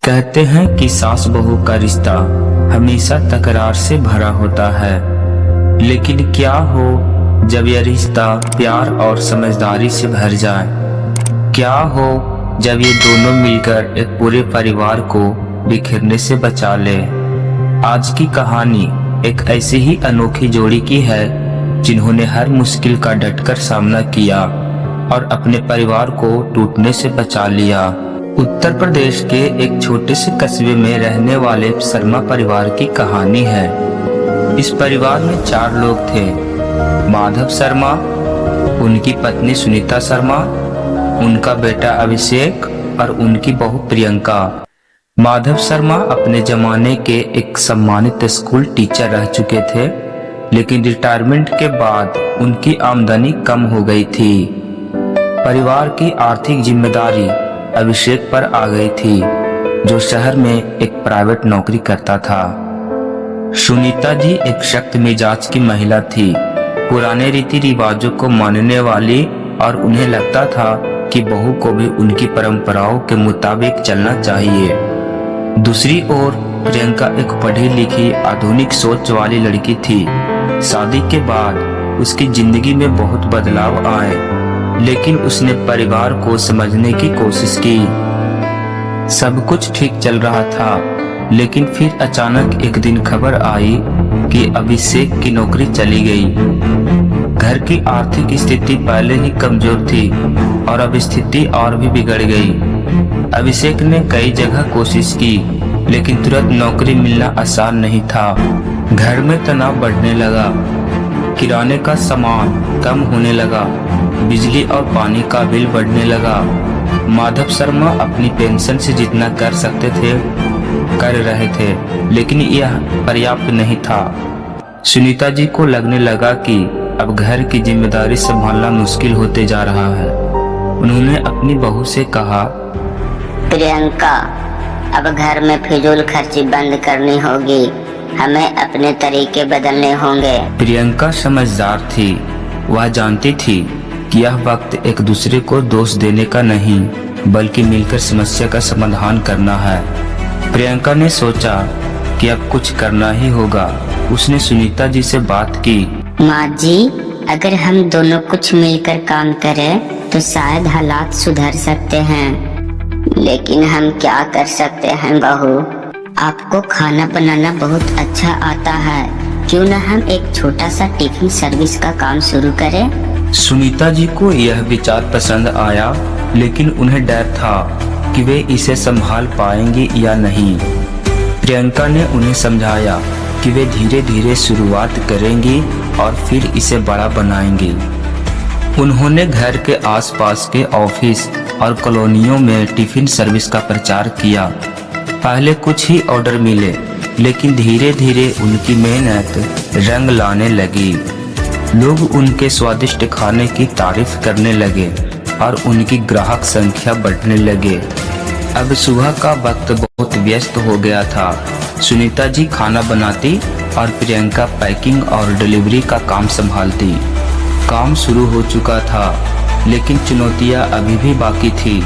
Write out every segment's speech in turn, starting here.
कहते हैं कि सास बहू का रिश्ता हमेशा तकरार से भरा होता है, लेकिन क्या हो जब यह रिश्ता प्यार और समझदारी से भर जाए। क्या हो जब ये दोनों मिलकर एक पूरे परिवार को बिखरने से बचा ले। आज की कहानी एक ऐसी ही अनोखी जोड़ी की है जिन्होंने हर मुश्किल का डटकर सामना किया और अपने परिवार को टूटने से बचा लिया। उत्तर प्रदेश के एक छोटे से कस्बे में रहने वाले शर्मा परिवार की कहानी है। इस परिवार में 4 लोग थे। माधव शर्मा, उनकी पत्नी सुनीता शर्मा, उनका बेटा अभिषेक और उनकी बहू प्रियंका। माधव शर्मा अपने जमाने के एक सम्मानित स्कूल टीचर रह चुके थे, लेकिन रिटायरमेंट के बाद उनकी आमदनी कम हो गई थी। परिवार की आर्थिक जिम्मेदारी अभिषेक पर आ गई थी, जो शहर में एक प्राइवेट नौकरी करता था। सुनीता जी एक सख्त मिजाज की महिला थी, पुराने रीति रिवाजों को मानने वाली, और उन्हें लगता था कि बहू को भी उनकी परंपराओं के मुताबिक चलना चाहिए। दूसरी ओर प्रियंका एक पढ़ी लिखी आधुनिक सोच वाली लड़की थी। शादी के बाद उसकी जिंदगी में बहुत बदलाव आए, लेकिन उसने परिवार को समझने की कोशिश की। सब कुछ ठीक चल रहा था, लेकिन फिर अचानक एक दिन खबर आई कि अभिषेक की नौकरी चली गई। घर की आर्थिक स्थिति पहले ही कमजोर थी और अब स्थिति और भी बिगड़ गई। अभिषेक ने कई जगह कोशिश की, लेकिन तुरंत नौकरी मिलना आसान नहीं था। घर में तनाव बढ़ने लगा, किराने का सामान कम होने लगा, बिजली और पानी का बिल बढ़ने लगा। माधव शर्मा अपनी पेंशन से जितना कर सकते थे कर रहे थे, लेकिन यह पर्याप्त नहीं था। सुनीता जी को लगने लगा कि अब घर की जिम्मेदारी संभालना मुश्किल होते जा रहा है। उन्होंने अपनी बहू से कहा, प्रियंका, अब घर में फिजूल खर्ची बंद करनी होगी, हमें अपने तरीके बदलने होंगे। प्रियंका समझदार थी। वह जानती थी कि यह वक्त एक दूसरे को दोष देने का नहीं, बल्कि मिलकर समस्या का समाधान करना है। प्रियंका ने सोचा कि अब कुछ करना ही होगा। उसने सुनीता जी से बात की। माँ जी, अगर हम दोनों कुछ मिलकर काम करें तो शायद हालात सुधर सकते हैं। लेकिन हम क्या कर सकते हैं बहू? आपको खाना बनाना बहुत अच्छा आता है, क्यों न हम एक छोटा सा टिफिन सर्विस का काम शुरू करें? सुनीता जी को यह विचार पसंद आया, लेकिन उन्हें डर था कि वे इसे संभाल पाएंगी या नहीं। प्रियंका ने उन्हें समझाया कि वे धीरे धीरे शुरुआत करेंगी और फिर इसे बड़ा बनाएंगी। उन्होंने घर के आसपास के ऑफिस और कॉलोनियों में टिफिन सर्विस का प्रचार किया। पहले कुछ ही ऑर्डर मिले, लेकिन धीरे धीरे उनकी मेहनत रंग लाने लगी। लोग उनके स्वादिष्ट खाने की तारीफ करने लगे और उनकी ग्राहक संख्या बढ़ने लगे। अब सुबह का वक्त बहुत व्यस्त हो गया था। सुनीता जी खाना बनाती और प्रियंका पैकिंग और डिलीवरी का काम संभालती। काम शुरू हो चुका था, लेकिन चुनौतियां अभी भी बाकी थी।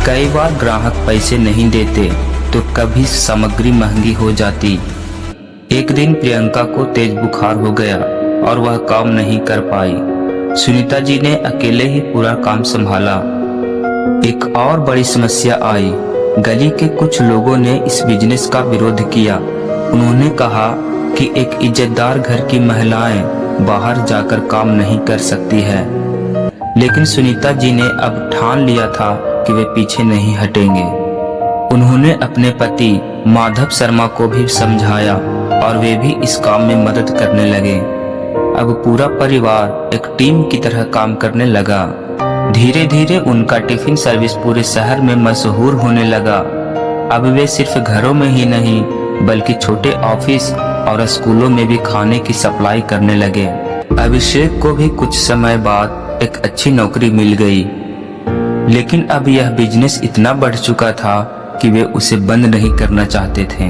कई बार ग्राहक पैसे नहीं देते तो कभी सामग्री महंगी हो जाती। एक दिन प्रियंका को तेज बुखार हो गया और वह काम नहीं कर पाई। सुनीता जी ने अकेले ही पूरा काम संभाला। एक और बड़ी समस्या आई। गली के कुछ लोगों ने इस बिजनेस का विरोध किया। उन्होंने कहा कि एक इज्जतदार घर की महिलाएं बाहर जाकर काम नहीं कर सकती है। लेकिन सुनीता जी ने अब ठान लिया था कि वे पीछे नहीं हटेंगे। उन्होंने अपने पति माधव शर्मा को भी समझाया और वे भी इस काम में मदद करने लगे। अब पूरा परिवार एक टीम की तरह काम करने लगा। धीरे धीरे उनका टिफिन सर्विस पूरे शहर में मशहूर होने लगा। अब वे सिर्फ घरों में ही नहीं, बल्कि छोटे ऑफिस और स्कूलों में भी खाने की सप्लाई करने लगे। अभिषेक को भी कुछ समय बाद एक अच्छी नौकरी मिल गई, लेकिन अब यह बिजनेस इतना बढ़ चुका था कि वे उसे बंद नहीं करना चाहते थे।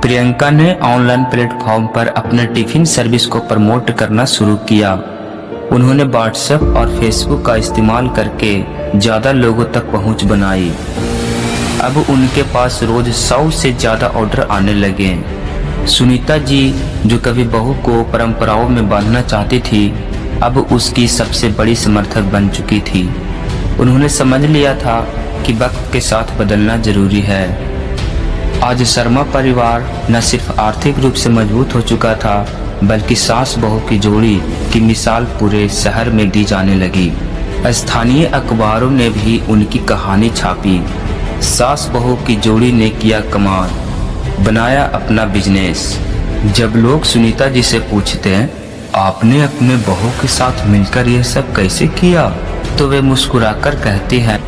प्रियंका ने ऑनलाइन प्लेटफॉर्म पर अपने टिफिन सर्विस को प्रमोट करना शुरू किया। उन्होंने व्हाट्सएप और फेसबुक का इस्तेमाल करके ज्यादा लोगों तक पहुंच बनाई। अब उनके पास रोज 100 से ज्यादा ऑर्डर आने लगे। सुनीता जी जो कभी बहू को परंपराओं में बांधना चाहती थी, अब उसकी सबसे बड़ी समर्थक बन चुकी थी। उन्होंने समझ लिया था कि वक्त के साथ बदलना जरूरी है। आज शर्मा परिवार न सिर्फ आर्थिक रूप से मजबूत हो चुका था, बल्कि सास बहू की जोड़ी की मिसाल पूरे शहर में दी जाने लगी। स्थानीय अखबारों ने भी उनकी कहानी छापी। सास बहू की जोड़ी ने किया कमाल, बनाया अपना बिजनेस। जब लोग सुनीता जी से पूछते हैं, आपने अपने बहू के साथ मिलकर यह सब कैसे किया, तो वे मुस्कुराकर कहती हैं,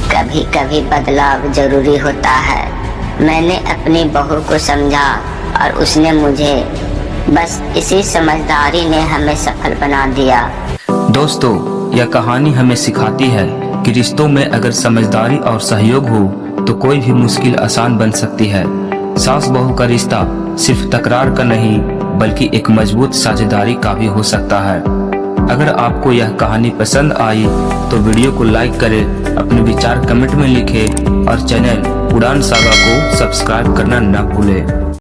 कभी कभी बदलाव जरूरी होता है। मैंने अपनी बहू को समझा और उसने मुझे। बस इसी समझदारी ने हमें सफल बना दिया। दोस्तों, यह कहानी हमें सिखाती है कि रिश्तों में अगर समझदारी और सहयोग हो तो कोई भी मुश्किल आसान बन सकती है। सास बहू का रिश्ता सिर्फ तकरार का नहीं, बल्कि एक मजबूत साझेदारी का भी हो सकता है। अगर आपको यह कहानी पसंद आई तो वीडियो को लाइक करें, अपने विचार कमेंट में लिखें और चैनल उड़ान सागा को सब्सक्राइब करना न भूलें।